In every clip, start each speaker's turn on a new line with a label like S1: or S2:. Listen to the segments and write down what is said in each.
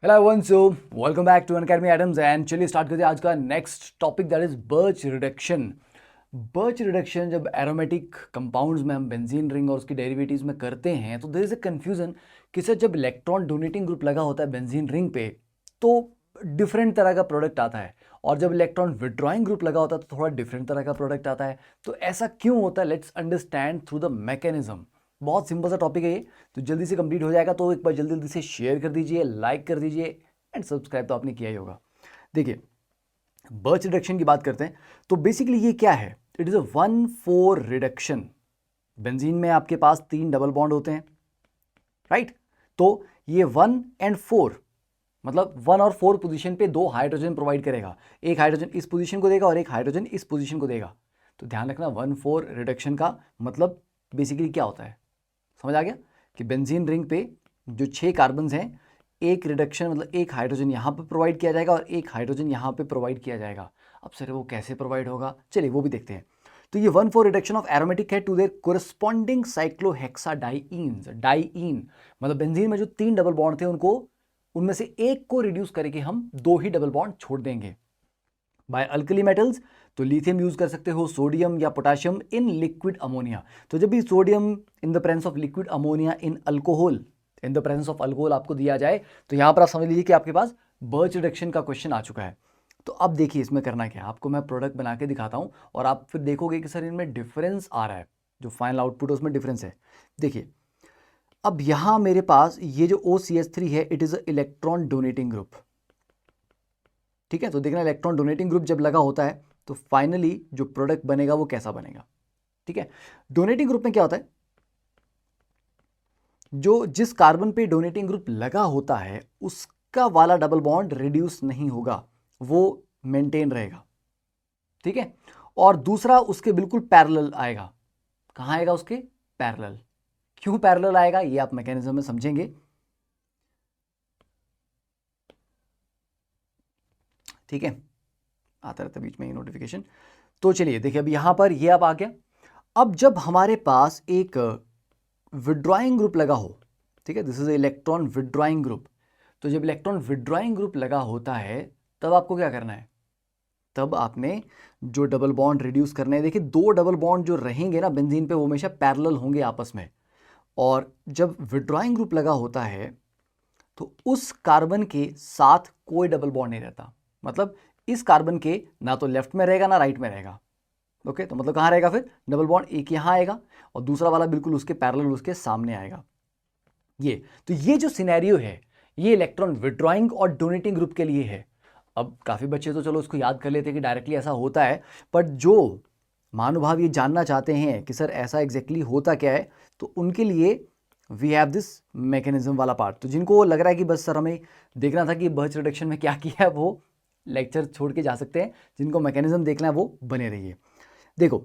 S1: Hello everyone, so welcome back to Unacademy Atoms and चलिए start करते हैं आज का next topic, that is Birch reduction. Birch reduction जब एरोमेटिक कंपाउंड्स में हम बेंजीन रिंग और उसकी डेरिवेटिव्स में करते हैं तो देयर इज अ कंफ्यूजन कि सर जब इलेक्ट्रॉन डोनेटिंग ग्रुप लगा होता है बेंजीन रिंग पे तो डिफरेंट तरह का प्रोडक्ट आता है, और जब इलेक्ट्रॉन विड्रॉइंग ग्रुप लगा होता है तो थोड़ा डिफरेंट तरह का प्रोडक्ट आता है। तो ऐसा क्यों होता है, let's understand through the mechanism. बहुत सिंपल सा टॉपिक है ये, तो जल्दी से कंप्लीट हो जाएगा। तो एक बार जल्दी जल्दी से शेयर कर दीजिए, लाइक कर दीजिए एंड सब्सक्राइब तो आपने किया ही होगा। देखिए, बर्च रिडक्शन की बात करते हैं तो बेसिकली ये क्या है, it is a 1,4 reduction. Benzene में आपके पास 3 डबल बॉन्ड होते हैं, राइट। तो ये 1 एंड 4 मतलब 1 और 4 पोजीशन पे 2 हाइड्रोजन प्रोवाइड करेगा। एक हाइड्रोजन इस पोजीशन को देगा और एक हाइड्रोजन इस पोजीशन को देगा। तो ध्यान रखना 1,4 रिडक्शन का मतलब बेसिकली क्या होता है, समझ आ गया कि बेंजीन रिंग पे जो 6 कार्बन हैं, एक रिडक्शन मतलब एक हाइड्रोजन यहाँ पे प्रोवाइड किया जाएगा और एक हाइड्रोजन यहाँ पे प्रोवाइड किया जाएगा। अब सर वो कैसे प्रोवाइड होगा, चलिए वो भी देखते हैं। तो ये 1,4 रिडक्शन ऑफ एरोमेटिक है टू देयर कोरस्पॉन्डिंग साइक्लोहेक्साडाइईन्स। डाइईन मतलब बेंजीन में जो 3 डबल बॉन्ड थे उनको, उनमें से एक को रिड्यूस करके हम 2 ही डबल बॉन्ड छोड़ देंगे। बाय अल्कली मेटल्स तो लिथियम यूज कर सकते हो, सोडियम या पोटेशियम इन लिक्विड अमोनिया। तो जब भी sodium in the presence of liquid ammonia in alcohol, in the presence of alcohol आपको दिया जाए तो यहां पर आप समझ लीजिए कि आपके पास बर्च रिडक्शन का क्वेश्चन आ चुका है। तो अब देखिए इसमें करना क्या है, आपको मैं प्रोडक्ट बना के दिखाता हूं और आप फिर देखोगे कि सर इनमें डिफरेंस आ रहा है, जो फाइनल आउटपुट है उसमें डिफरेंस है। देखिए, अब यहां मेरे पास ये जो OCH3 है, it is a electron donating group, ठीक है। तो देखना, इलेक्ट्रॉन डोनेटिंग ग्रुप जब लगा होता है तो फाइनली जो प्रोडक्ट बनेगा वो कैसा बनेगा, ठीक है। डोनेटिंग ग्रुप में क्या होता है, जो जिस कार्बन पे डोनेटिंग ग्रुप लगा होता है उसका वाला डबल बॉन्ड रिड्यूस नहीं होगा, वो मेंटेन रहेगा, ठीक है। और दूसरा उसके बिल्कुल पैरेलल आएगा। कहां आएगा, उसके पैरेलल। क्यों पैरेलल आएगा ये आप मैकेनिज्म में समझेंगे, ठीक है। आता रहता बीच में ये नोटिफिकेशन। तो चलिए देखिए, अब यहां पर ये अब आ गया। अब जब हमारे पास एक विड्रॉइंग ग्रुप लगा हो, ठीक है, this is electron withdrawing group. तो जब इलेक्ट्रॉन विड्रॉइंग ग्रुप लगा होता है तब आपको क्या करना है, तब आपने जो डबल बॉन्ड रिड्यूस करने हैं। देखिए, 2 डबल बॉन्ड जो रहेंगे ना बेंजीन पे वो हमेशा पैरेलल होंगे आपस में। और जब विड्रॉइंग ग्रुप लगा होता है तो उस कार्बन के साथ कोई डबल बॉन्ड नहीं रहता। मतलब इस कार्बन के ना तो लेफ्ट में रहेगा ना राइट में रहेगा, ओके। तो मतलब कहाँ रहेगा फिर, डबल बॉन्ड एक यहाँ आएगा और दूसरा वाला बिल्कुल उसके पैरेलल उसके सामने आएगा। ये तो ये जो सिनेरियो है ये इलेक्ट्रॉन विड्रॉइंग और डोनेटिंग ग्रुप के लिए है। अब काफी बच्चे तो चलो उसको याद कर लेते हैं कि डायरेक्टली ऐसा होता है, बट जो महानुभाव ये जानना चाहते हैं कि सर ऐसा एग्जैक्टली होता क्या है, तो उनके लिए वी हैव दिस मैकेनिज्म वाला पार्ट। तो जिनको लग रहा है कि बस सर हमें देखना था कि बर्च रिडक्शन में क्या किया है, वो लेक्चर छोड़ के जा सकते हैं। जिनको मैकेनिज्म देखना है वो बने रहिए। देखो,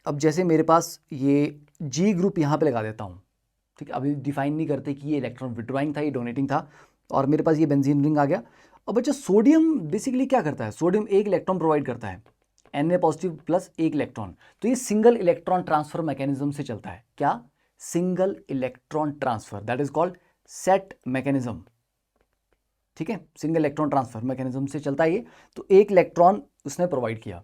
S1: अब जैसे मेरे पास ये जी ग्रुप यहाँ पे लगा देता हूँ, ठीक है। अभी डिफाइन नहीं करते कि ये इलेक्ट्रॉन विड्रॉइंग था ये डोनेटिंग था, और मेरे पास ये बेंजीन रिंग आ गया। अब बच्चा सोडियम बेसिकली क्या करता है, सोडियम एक इलेक्ट्रॉन प्रोवाइड करता है, Na पॉजिटिव प्लस एक इलेक्ट्रॉन। तो ये सिंगल इलेक्ट्रॉन ट्रांसफर मैकेनिज्म से चलता है। क्या, single electron transfer, that is called set mechanism, ठीक है। सिंगल इलेक्ट्रॉन ट्रांसफर मैकेनिज्म से चलता है ये। तो एक इलेक्ट्रॉन उसने प्रोवाइड किया,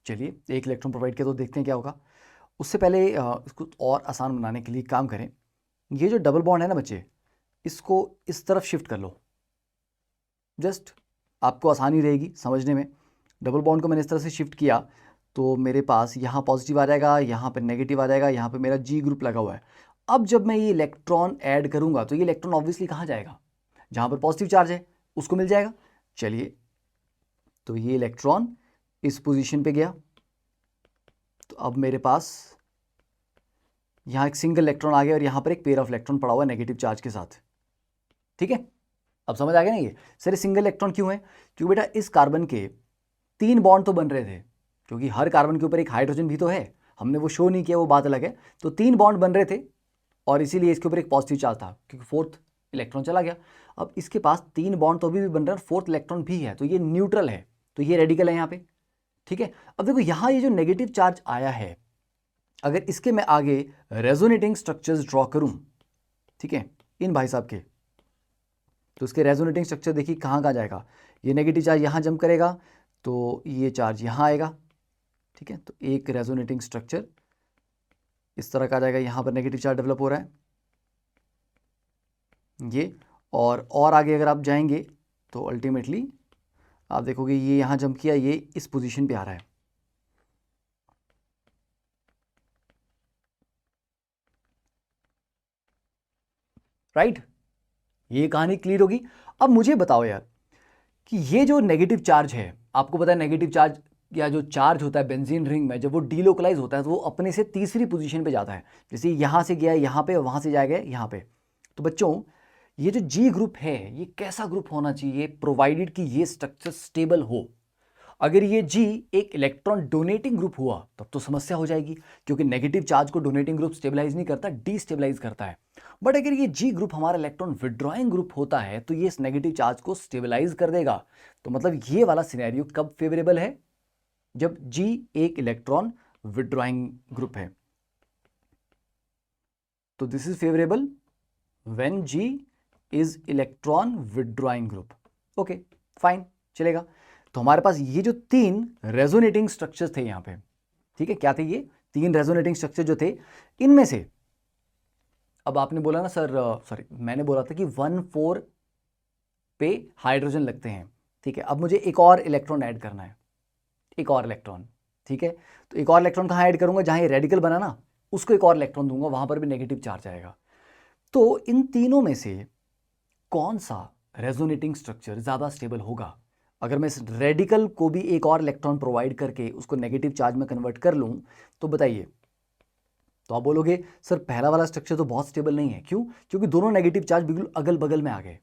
S1: चलिए एक इलेक्ट्रॉन प्रोवाइड किया तो देखते हैं क्या होगा। उससे पहले इसको और आसान बनाने के लिए काम करें, ये जो डबल बॉन्ड है ना बच्चे, इसको इस तरफ शिफ्ट कर लो, जस्ट आपको आसानी रहेगी समझने में। डबल बॉन्ड को मैंने इस तरह से शिफ्ट किया तो मेरे पास यहाँ पॉजिटिव आ जाएगा, यहाँ पे नेगेटिव आ जाएगा, यहाँ पे मेरा जी ग्रुप लगा हुआ है। अब जब मैं ये इलेक्ट्रॉन ऐड करूँगा तो ये इलेक्ट्रॉन ऑब्वियसली कहाँ जाएगा, जहाँ पर पॉजिटिव चार्ज है उसको मिल जाएगा। चलिए, तो ये इलेक्ट्रॉन इस पोजीशन पे गया, तो अब मेरे पास यहाँ एक सिंगल इलेक्ट्रॉन आ गया और यहाँ पर एक पेयर ऑफ इलेक्ट्रॉन पड़ा हुआ है नेगेटिव चार्ज के साथ, ठीक है। अब समझ आ गया ना ये, सर सिंगल इलेक्ट्रॉन क्यों है, क्योंकि बेटा इस कार्बन के 3 बॉन्ड तो बन रहे थे, क्योंकि हर कार्बन के ऊपर एक हाइड्रोजन भी तो है, हमने वो शो नहीं किया वो बात अलग है। तो 3 बॉन्ड बन रहे थे और इसीलिए इसके ऊपर एक पॉजिटिव चार्ज था क्योंकि 4th इलेक्ट्रॉन चला गया। अब इसके पास 3 बॉन्ड तो अभी भी बन रहे हैं, 4th इलेक्ट्रॉन भी है, तो ये न्यूट्रल है, तो ये रेडिकल है यहाँ पे, ठीक है। अब देखो यहाँ ये जो नेगेटिव चार्ज आया है, अगर इसके मैं आगे रेजोनेटिंग स्ट्रक्चर्स ड्रॉ करूं, ठीक है, इन भाई साहब के, तो इसके रेजोनेटिंग स्ट्रक्चर देखिए कहाँ कहाँ जाएगा। ये नेगेटिव चार्ज यहाँ जंप करेगा तो ये चार्ज यहाँ आएगा, ठीक है। तो एक रेजोनेटिंग स्ट्रक्चर इस तरह का आ जाएगा, यहाँ पर नेगेटिव चार्ज डेवलप हो रहा है ये, और आगे अगर आप जाएंगे तो अल्टीमेटली आप देखोगे ये यहाँ जंप किया, ये इस पोजीशन पे आ रहा है। राइट, ये कहानी क्लियर होगी। अब मुझे बताओ यार कि ये जो नेगेटिव चार्ज है, आपको पता है नेगेटिव चार्ज या जो चार्ज होता है बेंजीन रिंग में, जब वो डीलोकलाइज होता है तो वो अपने से तीसरी पोजीशन पे जाता है। जैसे यहाँ से गया यहाँ पे, वहाँ से जाएगा यहाँ पे। तो बच्चों ये जो जी ग्रुप है ये कैसा ग्रुप होना चाहिए, प्रोवाइडेड कि ये स्ट्रक्चर स्टेबल हो। अगर ये जी एक इलेक्ट्रॉन डोनेटिंग ग्रुप हुआ तब तो समस्या हो जाएगी, क्योंकि नेगेटिव चार्ज को डोनेटिंग ग्रुप स्टेबलाइज नहीं करता, डीस्टेबलाइज करता है। बट अगर ये जी ग्रुप हमारा इलेक्ट्रॉन विड्रॉइंग ग्रुप होता है तो ये इस नेगेटिव चार्ज को स्टेबलाइज कर देगा। तो मतलब ये वाला सिनेरियो कब फेवरेबल है, जब जी एक इलेक्ट्रॉन विड्रॉइंग ग्रुप है। तो this is favourable when G is electron withdrawing group. Okay fine, चलेगा। तो हमारे पास ये जो 3 रेजोनेटिंग स्ट्रक्चर्स थे यहाँ पे, ठीक है, क्या थे ये 3 रेजोनेटिंग स्ट्रक्चर जो थे, इनमें से अब आपने बोला ना सर, सॉरी मैंने बोला था कि 1,4 पे हाइड्रोजन लगते हैं, ठीक है। अब मुझे एक और इलेक्ट्रॉन ऐड करना है, एक और इलेक्ट्रॉन, ठीक है। तो एक और इलेक्ट्रॉन कहाँ ऐड करूंगा, जहां ये रेडिकल बना ना उसको एक और इलेक्ट्रॉन दूंगा, वहां पर भी नेगेटिव चार्ज आएगा। तो इन तीनों में से कौन सा रेजोनेटिंग स्ट्रक्चर ज्यादा स्टेबल होगा? अगर मैं इस रेडिकल को भी एक और इलेक्ट्रॉन प्रोवाइड करके उसको नेगेटिव चार्ज में कन्वर्ट कर लूं तो बताइए। तो आप बोलोगे सर पहला वाला स्ट्रक्चर तो बहुत स्टेबल नहीं है, क्यों? क्योंकि दोनों नेगेटिव चार्ज बिल्कुल अगल बगल में आ गए।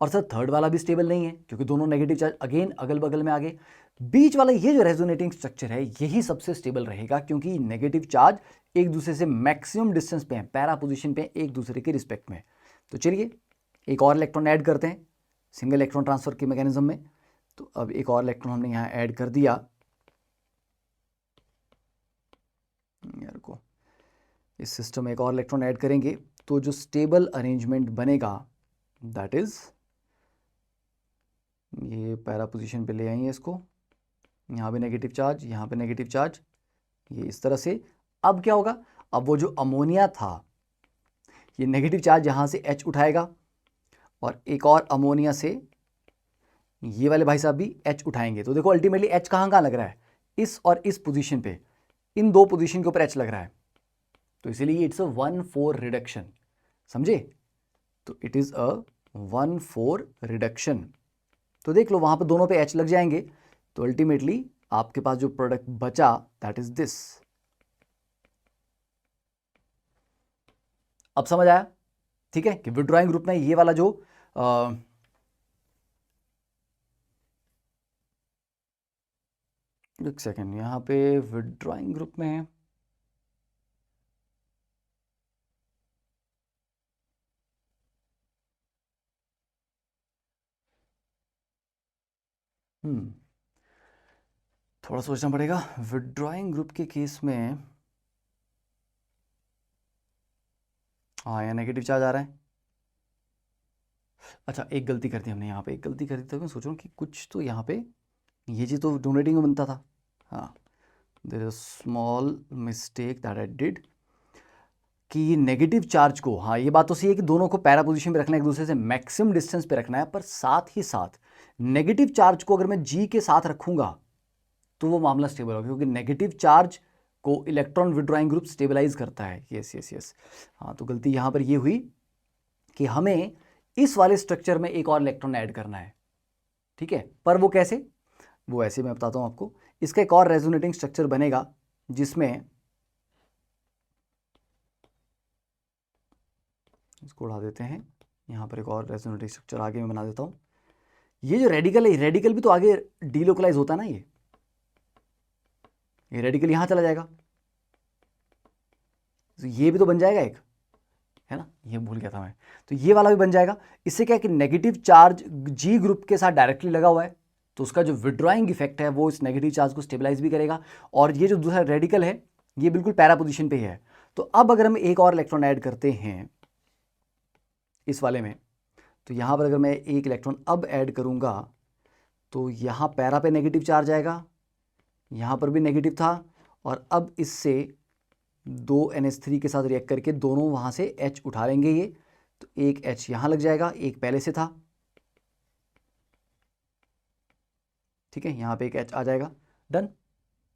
S1: और सर थर्ड वाला भी स्टेबल नहीं है, क्योंकि दोनों नेगेटिव चार्ज अगेन अगल बगल में आ गए। बीच वाला ये जो रेजोनेटिंग स्ट्रक्चर है यही सबसे स्टेबल रहेगा, क्योंकि नेगेटिव चार्ज एक दूसरे से मैक्सिमम डिस्टेंस पे है, पैरा पोजीशन पे एक दूसरे के रिस्पेक्ट में। तो चलिए एक और इलेक्ट्रॉन ऐड करते हैं सिंगल इलेक्ट्रॉन ट्रांसफर के मैकेनिज्म में। तो अब एक और इलेक्ट्रॉन हमने यहाँ ऐड कर दिया, यार को इस सिस्टम में एक और इलेक्ट्रॉन ऐड करेंगे तो जो स्टेबल अरेंजमेंट बनेगा दैट इज, ये पैरा पोजीशन पे ले आएंगे इसको, यहाँ पे नेगेटिव चार्ज, यहाँ पे नेगेटिव चार्ज, ये इस तरह से। अब क्या होगा, अब वो जो अमोनिया था ये नेगेटिव चार्ज यहाँ से H उठाएगा और एक और अमोनिया से ये वाले भाई साहब भी H उठाएंगे। तो देखो अल्टीमेटली H कहाँ कहाँ लग रहा है, इस और इस पोजीशन पे, इन दो पोजीशन के ऊपर H लग रहा है। तो इसीलिए इट्स अ 1,4 रिडक्शन, समझे? तो इट इज अ 1,4 रिडक्शन। तो देख लो वहां पर दोनों पे H लग जाएंगे, तो अल्टीमेटली आपके पास जो प्रोडक्ट बचा दैट इज दिस। अब समझ आया, ठीक है, कि विड्रॉइंग ग्रुप में ये वाला जो एक सेकेंड, यहाँ पे विड्रॉइंग ग्रुप में है, थोड़ा सोचना पड़ेगा। विड्रॉइंग ग्रुप के केस में हाँ यहाँ नेगेटिव चार्ज आ रहा है। अच्छा एक गलती कर दी हमने, यहाँ पे एक गलती कर दी, तो मैं सोच रहा हूँ कि कुछ तो यहाँ पे ये चीज़ तो डोनेटिंग में बनता था। हाँ there is a small mistake that I did, कि नेगेटिव चार्ज को, हाँ ये बात तो सही है कि दोनों को पैरा पोजीशन पे रखना है, एक दूसरे से मैक्सिमम डिस्टेंस पे रखना है, पर साथ ही साथ नेगेटिव चार्ज को अगर मैं जी के साथ रखूंगा तो वो मामला स्टेबल होगा, क्योंकि नेगेटिव चार्ज को इलेक्ट्रॉन विड्रॉइंग ग्रुप स्टेबलाइज करता है। यस यस यस, हाँ तो गलती यहाँ पर ये हुई कि हमें इस वाले स्ट्रक्चर में एक और इलेक्ट्रॉन ऐड करना है, ठीक है। पर वो कैसे, वो ऐसे मैं बताता हूँ आपको। इसका एक और रेजोनेटिंग स्ट्रक्चर बनेगा जिसमें, इसको उड़ा देते हैं, यहाँ पर एक और रेजोनेटिंग स्ट्रक्चर आगे मैं बना देता हूँ। ये जो रेडिकल है, रेडिकल भी तो आगे डीलोकलाइज होता है ना, ये रेडिकल यहाँ चला जाएगा, तो ये भी तो बन जाएगा एक, है ना, ये भूल गया था मैं। तो ये वाला भी बन जाएगा। इससे क्या है कि नेगेटिव चार्ज जी ग्रुप के साथ डायरेक्टली लगा हुआ है, तो उसका जो विड्रॉइंग इफेक्ट है वो इस नेगेटिव चार्ज को स्टेबलाइज भी करेगा। और ये जो दूसरा रेडिकल है ये बिल्कुल पैरा पोजीशन पे ही है। तो अब अगर हम एक और इलेक्ट्रॉन ऐड करते हैं इस वाले में, तो यहाँ पर अगर मैं एक इलेक्ट्रॉन अब ऐड करूँगा तो यहाँ पैरा पे नेगेटिव चार्ज आएगा, यहाँ पर भी नेगेटिव था, और अब इससे 2 NH3 के साथ रिएक्ट करके दोनों वहाँ से H उठा लेंगे ये, तो एक H यहाँ लग जाएगा, एक पहले से था, ठीक है, यहाँ पे एक H आ जाएगा, डन।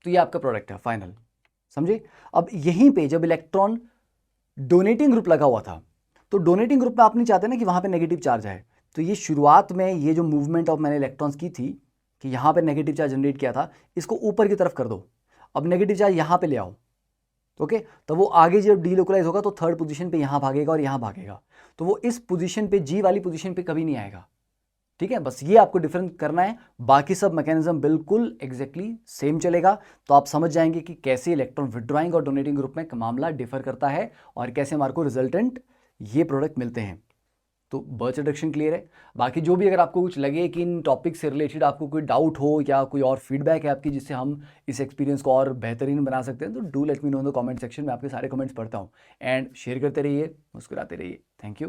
S1: तो ये आपका प्रोडक्ट है फाइनल, समझे। अब यहीं पे जब इलेक्ट्रॉन डोनेटिंग ग्रुप लगा हुआ था, तो डोनेटिंग ग्रुप में आप नहीं चाहते ना कि वहाँ पे नेगेटिव चार्ज आए, तो ये शुरुआत में ये जो मूवमेंट ऑफ मैंने इलेक्ट्रॉन्स की थी कि यहाँ पे नेगेटिव चार्ज जनरेट किया था, इसको ऊपर की तरफ कर दो, अब नेगेटिव चार्ज यहाँ पे ले आओ, ओके। तो वो आगे जब डीलोकलाइज होगा तो थर्ड पोजीशन पे यहाँ भागेगा और यहाँ भागेगा, तो वो इस पोजीशन पे जी वाली पोजीशन पे कभी नहीं आएगा, ठीक है। बस ये आपको डिफरेंट करना है, बाकी सब मैकेनिज्म बिल्कुल एग्जैक्टली सेम चलेगा। तो आप समझ जाएंगे कि कैसे इलेक्ट्रॉन विड्रॉइंग और डोनेटिंग ग्रुप में मामला डिफर करता है और कैसे हमारे को रिजल्टेंट ये प्रोडक्ट मिलते हैं। तो बर्च रिडक्शन क्लियर है। बाकी जो भी अगर आपको कुछ लगे कि इन टॉपिक से रिलेटेड आपको कोई डाउट हो या कोई और फीडबैक है आपकी जिससे हम इस एक्सपीरियंस को और बेहतरीन बना सकते हैं, तो do let me know in the comment section में। आपके सारे कमेंट्स पढ़ता हूँ एंड शेयर करते रहिए, मुस्कुराते रहिए। Thank you.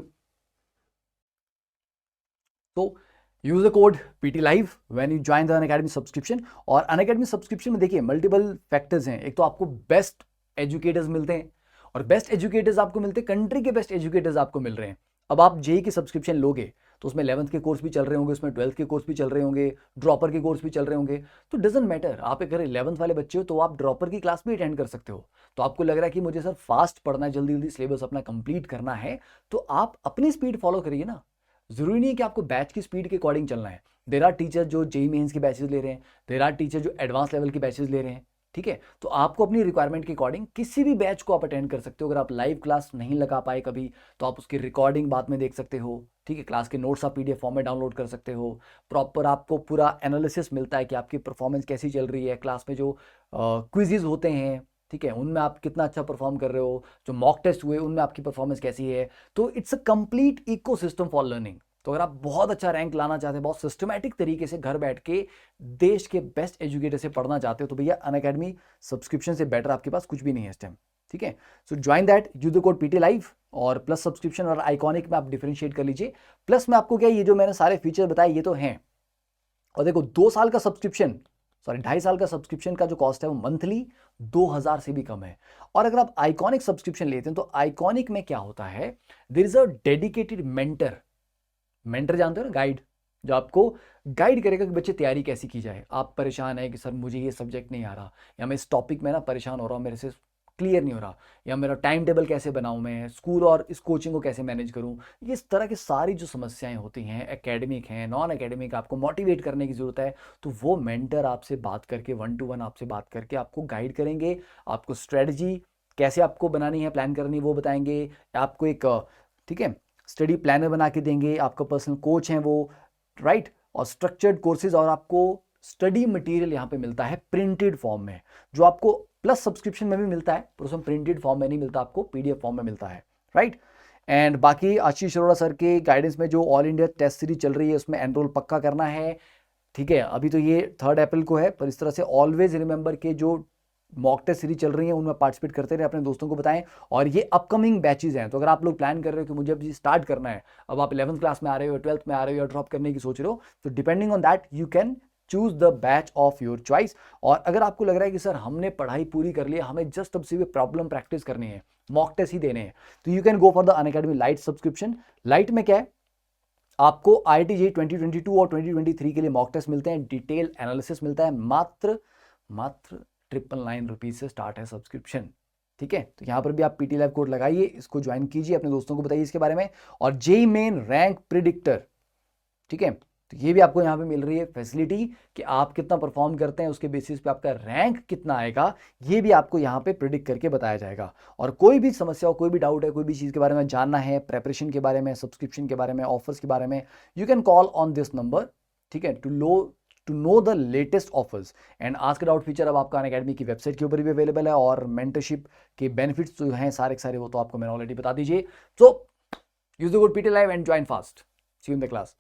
S1: तो use the code PT Live when you join the Unacademy subscription. और अनअकैडमी सब्सक्रिप्शन में देखिए मल्टीपल फैक्टर्स हैं। एक तो आपको बेस्ट एजुकेटर्स मिलते हैं, और बेस्ट एजुकेटर्स आपको मिलते हैं, कंट्री के बेस्ट एजुकेटर्स आपको मिल रहे हैं। अब आप JEE की सब्सक्रिप्शन लोगे तो उसमें 11th के कोर्स भी चल रहे होंगे, उसमें 12th के कोर्स भी चल रहे होंगे, ड्रॉपर के कोर्स भी चल रहे होंगे। तो डजंट मैटर, आप अगर 11th वाले बच्चे हो तो आप ड्रॉपर की क्लास भी अटेंड कर सकते हो। तो आपको लग रहा है कि मुझे सर फास्ट पढ़ना है, जल्दी जल्दी सिलेबस अपना कंप्लीट करना है, तो आप अपनी स्पीड फॉलो करिए ना। जरूरी नहीं है कि आपको बैच की स्पीड के अकॉर्डिंग चलना है। देयर आर टीचर जो JEE मेंस के बैचेस ले रहे हैं, देयर आर टीचर जो एडवांस लेवल के बैचेस ले रहे हैं, ठीक है। तो आपको अपनी रिक्वायरमेंट के अकॉर्डिंग किसी भी बैच को आप अटेंड कर सकते हो। अगर आप लाइव क्लास नहीं लगा पाए कभी, तो आप उसकी रिकॉर्डिंग बाद में देख सकते हो, ठीक है। क्लास के नोट्स आप PDF फॉर्म में डाउनलोड कर सकते हो। प्रॉपर आपको पूरा एनालिसिस मिलता है कि आपकी परफॉर्मेंस कैसी चल रही है। क्लास में जो क्विजेज होते हैं, ठीक है, उनमें आप कितना अच्छा परफॉर्म कर रहे हो, जो मॉक टेस्ट हुए उनमें आपकी परफॉर्मेंस कैसी है। तो it's a complete ecosystem for learning. तो अगर आप बहुत अच्छा रैंक लाना चाहते हैं, बहुत सिस्टमैटिक तरीके से घर बैठ के देश के बेस्ट एजुकेटर से पढ़ना चाहते हो, तो भैया अनअकैडमी सब्सक्रिप्शन से बेटर आपके पास कुछ भी नहीं है इस टाइम, ठीक है। सो join that, use the code PT Live, और प्लस सब्सक्रिप्शन और आइकॉनिक में आप डिफरेंशिएट कर लीजिए। प्लस में आपको क्या, ये जो मैंने सारे फीचर बताए ये तो हैं, और देखो 2 साल का सब्सक्रिप्शन, सॉरी 2.5 साल का सब्सक्रिप्शन का जो कॉस्ट है वो मंथली 2000 से भी कम है। और अगर आप आइकॉनिक सब्सक्रिप्शन लेते हैं तो आइकॉनिक में क्या होता है, there is a dedicated mentor. Mentor जानते हो ना, गाइड, जो आपको गाइड करेगा कि बच्चे तैयारी कैसी की जाए। आप परेशान है कि सर मुझे ये सब्जेक्ट नहीं आ रहा, या मैं इस टॉपिक में ना परेशान हो रहा हूँ, मेरे से क्लियर नहीं हो रहा, या मेरा टाइम टेबल कैसे बनाऊं, मैं स्कूल और इस कोचिंग को कैसे मैनेज करूं। इस तरह की सारी जो समस्याएं होती हैं, एकेडमिक हैं, नॉन एकेडमिक, आपको मोटिवेट करने की जरूरत है, तो वो मेंटर आपसे बात करके 1 to 1 आपसे बात करके आपको गाइड करेंगे। आपको स्ट्रेटजी कैसे आपको बनानी है, प्लान करनी, वो बताएंगे। आपको एक, ठीक है, स्टडी प्लानर बना के देंगे, आपका पर्सनल कोच हैं वो, राइट। और स्ट्रक्चर्ड कोर्सेज, और आपको स्टडी मटेरियल यहाँ पे मिलता है प्रिंटेड फॉर्म में, जो आपको प्लस सब्सक्रिप्शन में भी मिलता है, पर उसमें प्रिंटेड फॉर्म में नहीं मिलता, आपको PDF फॉर्म में मिलता है, राइट। एंड बाकी आशीष अरोड़ा सर के गाइडेंस में जो ऑल इंडिया टेस्ट सीरीज चल रही है उसमें एनरोल पक्का करना है, ठीक है। अभी तो ये 3 अप्रैल को है, पर इस तरह से ऑलवेज रिमेंबर के जो मॉक टेस्ट सीरीज चल रही है उनमें पार्टिसिपेट करते रहे, अपने दोस्तों को बताएं। और ये अपकमिंग बैचेस हैं, तो अगर आप लोग प्लान कर रहे हो कि मुझे अब स्टार्ट करना है, अब आप 11th क्लास में आ रहे हो, 12th में आ रहे हो, या ड्रॉप करने की सोच रहे हो, तो depending on that you can choose the batch of your choice. और अगर आपको लग रहा है कि सर हमने पढ़ाई पूरी कर ली, हमें जस्ट अब से प्रॉब्लम प्रैक्टिस करनी है, मॉक टेस्ट ही देने हैं, तो you can go for the Unacademy light subscription. Light में क्या है, आपको IIT JEE 2022 और 2023 के लिए मॉक टेस्ट मिलते हैं, डिटेल एनालिसिस मिलता है, मात्र 999 रुपीज से स्टार्ट है सब्सक्रिप्शन, ठीक है। तो यहां पर भी आप PT Live कोड लगाइए, इसको ज्वाइन कीजिए, अपने दोस्तों को बताइए इसके बारे में। और JEE मेन रैंक प्रिडिक्टर, ठीक है, तो ये भी आपको यहाँ पे मिल रही है फैसिलिटी कि आप कितना परफॉर्म करते हैं, उसके बेसिस पे आपका रैंक कितना आएगा, ये भी आपको यहाँ पे प्रिडिक्ट करके बताया जाएगा। और कोई भी समस्या हो, कोई भी डाउट है, कोई भी चीज़ के बारे में जानना है, प्रेपरेशन के बारे में, सब्सक्रिप्शन के बारे में, ऑफर्स के बारे में, you can call on this number, ठीक है, to know the latest offers. And आज का डाउट फीचर अब आपका अनअकैडमी की वेबसाइट के ऊपर भी अवेलेबल है, और मेंटरशिप के बेनिफिट्स जो हैं सारे के सारे वो तो आपको मैंने ऑलरेडी बता दीजिए। So use the code PT Live and join fast. See you in the class.